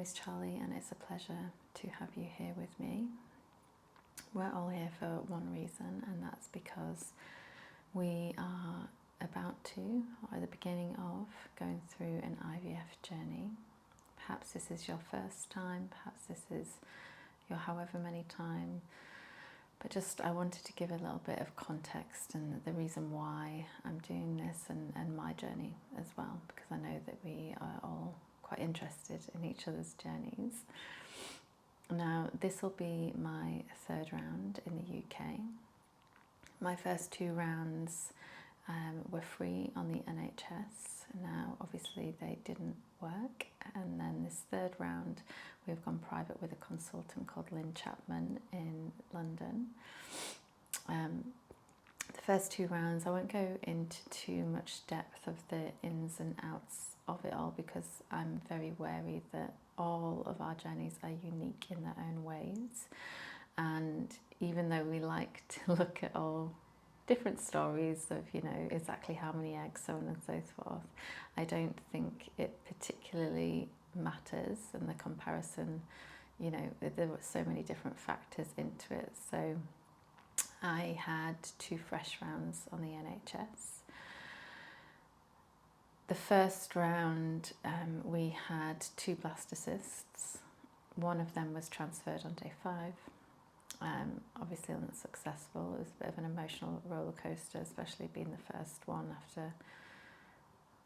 name is Charlie and it's a pleasure to have you here with me. We're all here for one reason, and that's because we are about to, or at the beginning of, going through an IVF journey. Perhaps this is your first time, perhaps this is your however many time, but just I wanted to give a little bit of context and the reason why I'm doing this and my journey as well, because I know that we are all quite interested in each other's journeys. Now, this will be my third round in the UK. My first two rounds were free on the NHS. Now, obviously, they didn't work. And then this third round, we've gone private with a consultant called Lynn Chapman in London. The first two rounds, I won't go into too much depth of the ins and outs of it all, because I'm very wary that all of our journeys are unique in their own ways. And even though we like to look at all different stories of, you know, exactly how many eggs, so on and so forth, I don't think it particularly matters, and the comparison, you know, there were so many different factors into it. So I had two fresh rounds on the NHS. The first round, we had two blastocysts. One of them was transferred on day 5. Obviously unsuccessful. It was a bit of an emotional roller coaster, especially being the first one after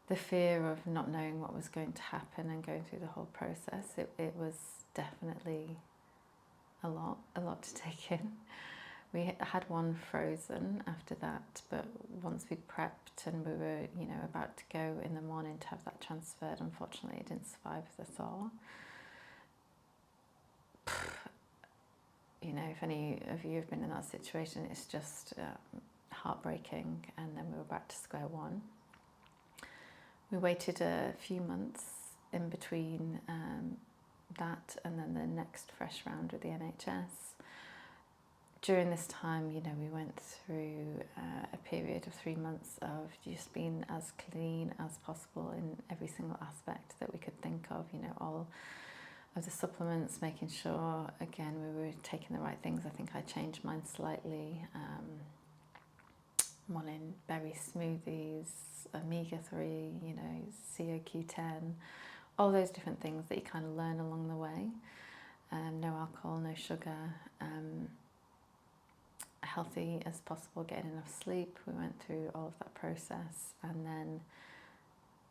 the fear of not knowing what was going to happen and going through the whole process. It was definitely a lot to take in. We had one frozen after that, but once we prepped and we were, you know, about to go in the morning to have that transferred, unfortunately it didn't survive the thaw. You know, if any of you have been in that situation, it's just heartbreaking, and then we were back to square one. We waited a few months in between that and then the next fresh round with the NHS. During this time, you know, we went through a period of 3 months of just being as clean as possible in every single aspect that we could think of, you know, all of the supplements, making sure, again, we were taking the right things. I think I changed mine slightly. Morning berry smoothies, omega-3, you know, CoQ10, all those different things that you kind of learn along the way. No alcohol, no sugar. Healthy as possible, getting enough sleep. We went through all of that process, and then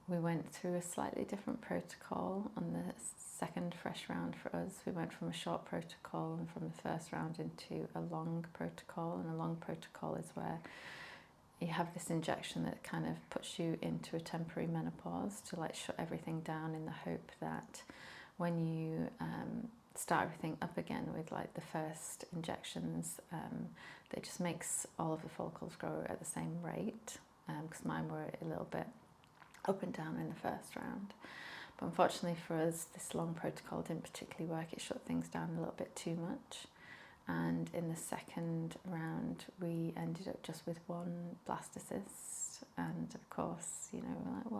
we went through a slightly different protocol on the second fresh round for us. We went from a short protocol and from the first round into a long protocol, and a long protocol is where you have this injection that kind of puts you into a temporary menopause to like shut everything down, in the hope that when you start everything up again with like the first injections, that just makes all of the follicles grow at the same rate, because mine were a little bit up and down in the first round. But unfortunately for us, this long protocol didn't particularly work. It shut things down a little bit too much. And in the second round, we ended up just with one blastocyst. And of course, you know, we're like,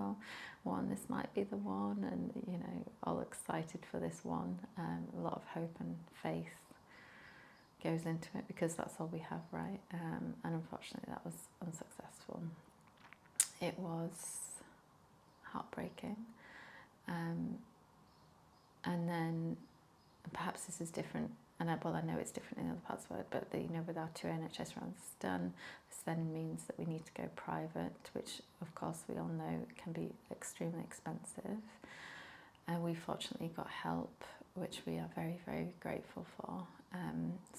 well, this might be the one, and, you know, all excited for this one. A lot of hope and faith goes into it, because that's all we have, right? And unfortunately, that was unsuccessful. It was heartbreaking. And then perhaps this is different, and I know it's different in other parts of the world, but you know, with our 2 NHS rounds done, this then means that we need to go private, which of course we all know can be extremely expensive. And we fortunately got help, which we are very, very grateful for.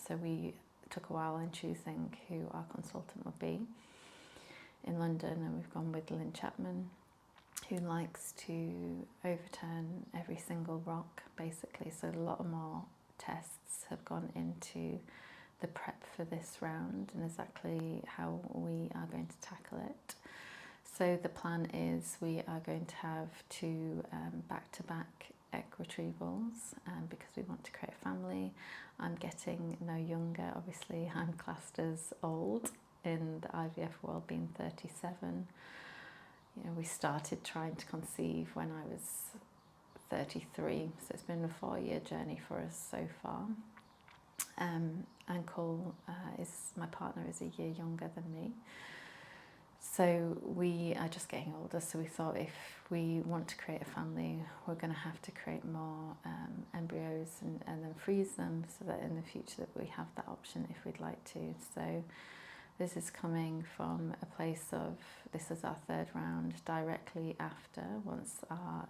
So we took a while in choosing who our consultant would be in London, and we've gone with Lynn Chapman, who likes to overturn every single rock, basically. So a lot more tests have gone into the prep for this round and exactly how we are going to tackle it. So the plan is we are going to have 2 back-to-back egg retrievals, because we want to create a family. I'm getting no younger, obviously. I'm classed as old in the IVF world, being 37. You know, we started trying to conceive when I was 33, so it's been a 4-year journey for us so far. And Cole, my partner, is a year younger than me. So we are just getting older, so we thought if we want to create a family, we're going to have to create more embryos and then freeze them, so that in the future that we have that option if we'd like to. So this is coming from a place of, this is our 3rd round, directly after, once our,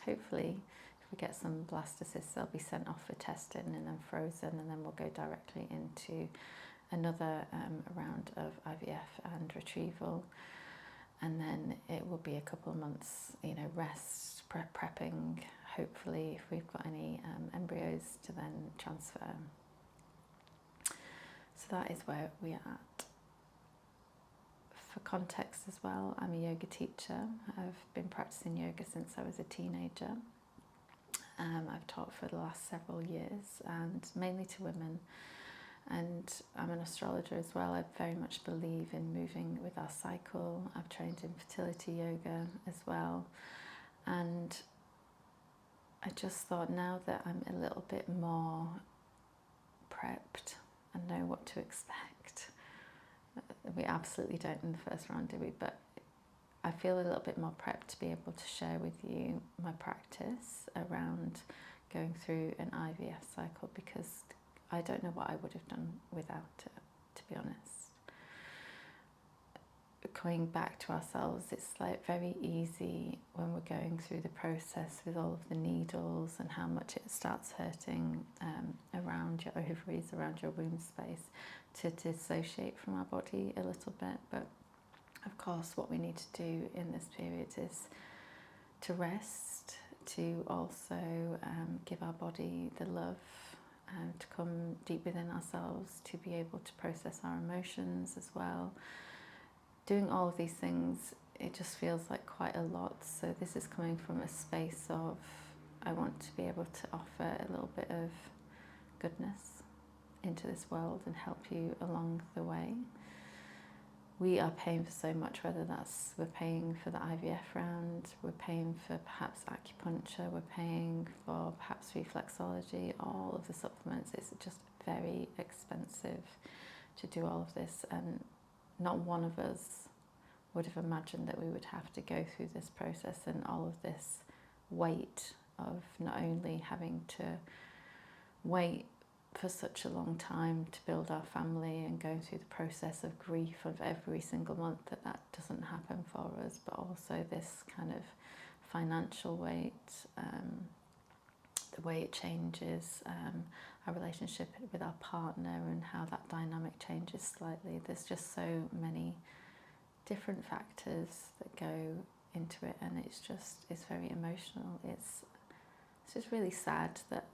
hopefully, if we get some blastocysts, they'll be sent off for testing and then frozen, and then we'll go directly into another round of IVF and retrieval, and then it will be a couple of months, rest, prepping, hopefully, if we've got any embryos to then transfer. So that is where we are at. For context as well, I'm a yoga teacher. I've been practicing yoga since I was a teenager. I've taught for the last several years, and mainly to women. And I'm an astrologer as well. I very much believe in moving with our cycle. I've trained in fertility yoga as well. And I just thought, now that I'm a little bit more prepped and know what to expect, we absolutely don't in the first round, do we? But I feel a little bit more prepped to be able to share with you my practice around going through an IVF cycle, because I don't know what I would have done without it, to be honest. Coming back to ourselves, it's like very easy when we're going through the process with all of the needles and how much it starts hurting around your ovaries, around your womb space, to dissociate from our body a little bit. But of course, what we need to do in this period is to rest, to also give our body the love, to come deep within ourselves, to be able to process our emotions as well. Doing all of these things, it just feels like quite a lot. So this is coming from a space of, I want to be able to offer a little bit of goodness into this world and help you along the way. We are paying for so much, whether that's we're paying for the IVF round, we're paying for perhaps acupuncture, we're paying for perhaps reflexology, all of the supplements. It's just very expensive to do all of this, and not one of us would have imagined that we would have to go through this process and all of this weight of not only having to wait for such a long time to build our family and going through the process of grief of every single month that doesn't happen for us, but also this kind of financial weight, the way it changes our relationship with our partner and how that dynamic changes slightly. There's just so many different factors that go into it, and it's very emotional. It's just really sad that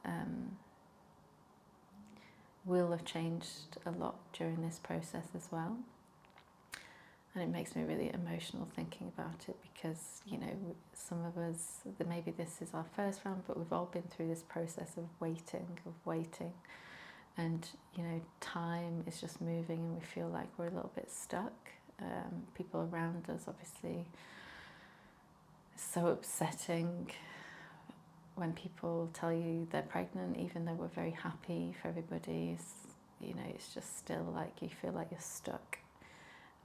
we'll have changed a lot during this process as well. And it makes me really emotional thinking about it, because, some of us, maybe this is our first round, but we've all been through this process of waiting. And, time is just moving and we feel like we're a little bit stuck. People around us, obviously, it's so upsetting when people tell you they're pregnant, even though we're very happy for everybody. It's just still like you feel like you're stuck.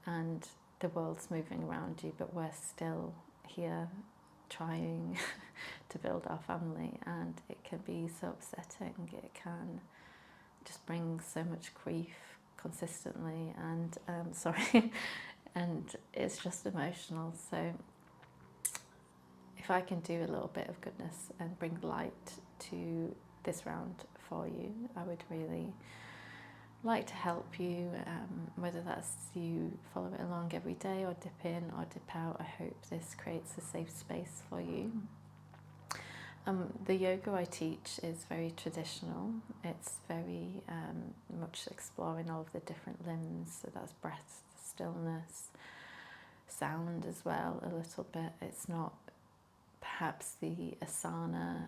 And the world's moving around you, but we're still here trying to build our family, and it can be so upsetting. It can just bring so much grief consistently, and and it's just emotional. So if I can do a little bit of goodness and bring light to this round for you, I would really like to help you, whether that's you follow it along every day or dip in or dip out. I hope this creates a safe space for you. The yoga I teach is very traditional. It's very much exploring all of the different limbs, so that's breath, stillness, sound as well a little bit. It's not perhaps the asana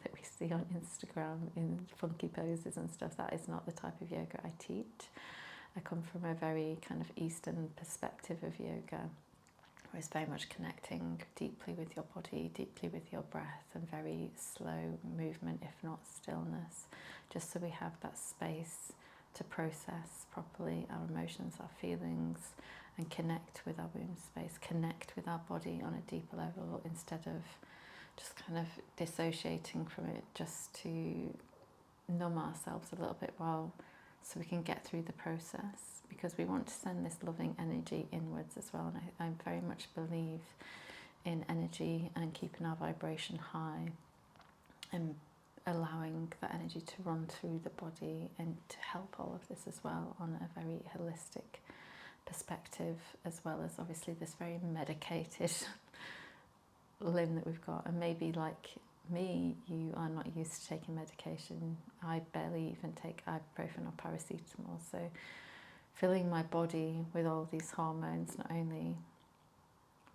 that we see on Instagram in funky poses and stuff. That is not the type of yoga I teach. I come from a very kind of Eastern perspective of yoga, It's very much connecting deeply with your body, deeply with your breath, and very slow movement, if not stillness, just so we have that space to process properly our emotions, our feelings, and connect with our womb space, connect with our body on a deeper level instead of just kind of dissociating from it, just to numb ourselves a little bit so we can get through the process, because we want to send this loving energy inwards as well. And I very much believe in energy and keeping our vibration high and allowing that energy to run through the body, and to help all of this as well on a very holistic perspective, as well as obviously this very medicated limb that we've got. And maybe like me, you are not used to taking medication. I barely even take ibuprofen or paracetamol, so filling my body with all these hormones not only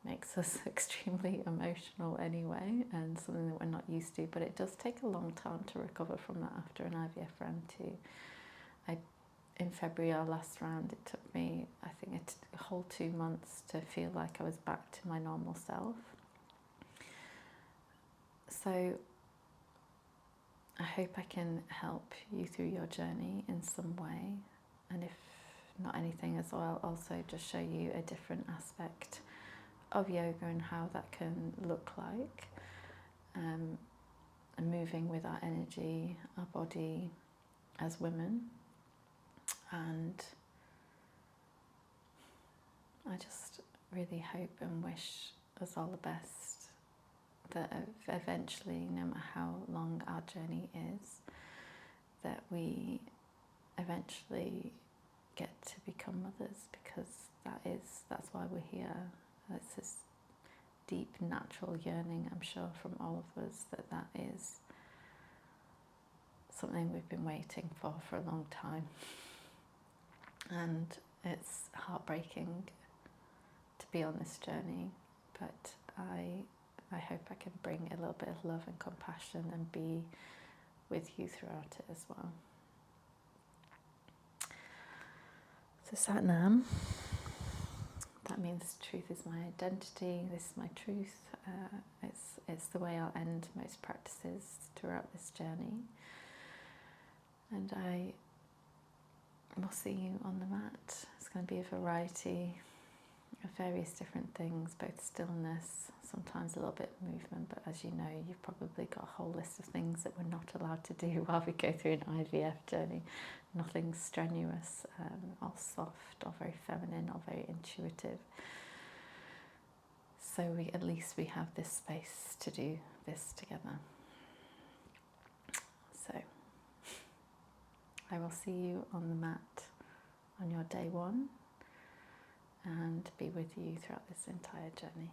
makes us extremely emotional anyway, and something that we're not used to, but it does take a long time to recover from that after an IVF round too. In February, our last round, it took me, I think, a whole 2 months to feel like I was back to my normal self. So I hope I can help you through your journey in some way, and if not anything as well, also just show you a different aspect of yoga and how that can look like, and moving with our energy, our body as women. And I just really hope and wish us all the best, that eventually, no matter how long our journey is, that we eventually get to become mothers, because that's why we're here. It's this deep natural yearning, I'm sure, from all of us, that is something we've been waiting for a long time. And it's heartbreaking to be on this journey, but I hope I can bring a little bit of love and compassion and be with you throughout it as well. So Satnam, that means truth is my identity, this is my truth. It's the way I'll end most practices throughout this journey. And I will see you on the mat. It's going to be a variety of various different things, both stillness, sometimes a little bit of movement, but as you know, you've probably got a whole list of things that we're not allowed to do while we go through an IVF journey. Nothing strenuous, all soft or very feminine or very intuitive. So at least we have this space to do this together. So I will see you on the mat on your day one, and be with you throughout this entire journey.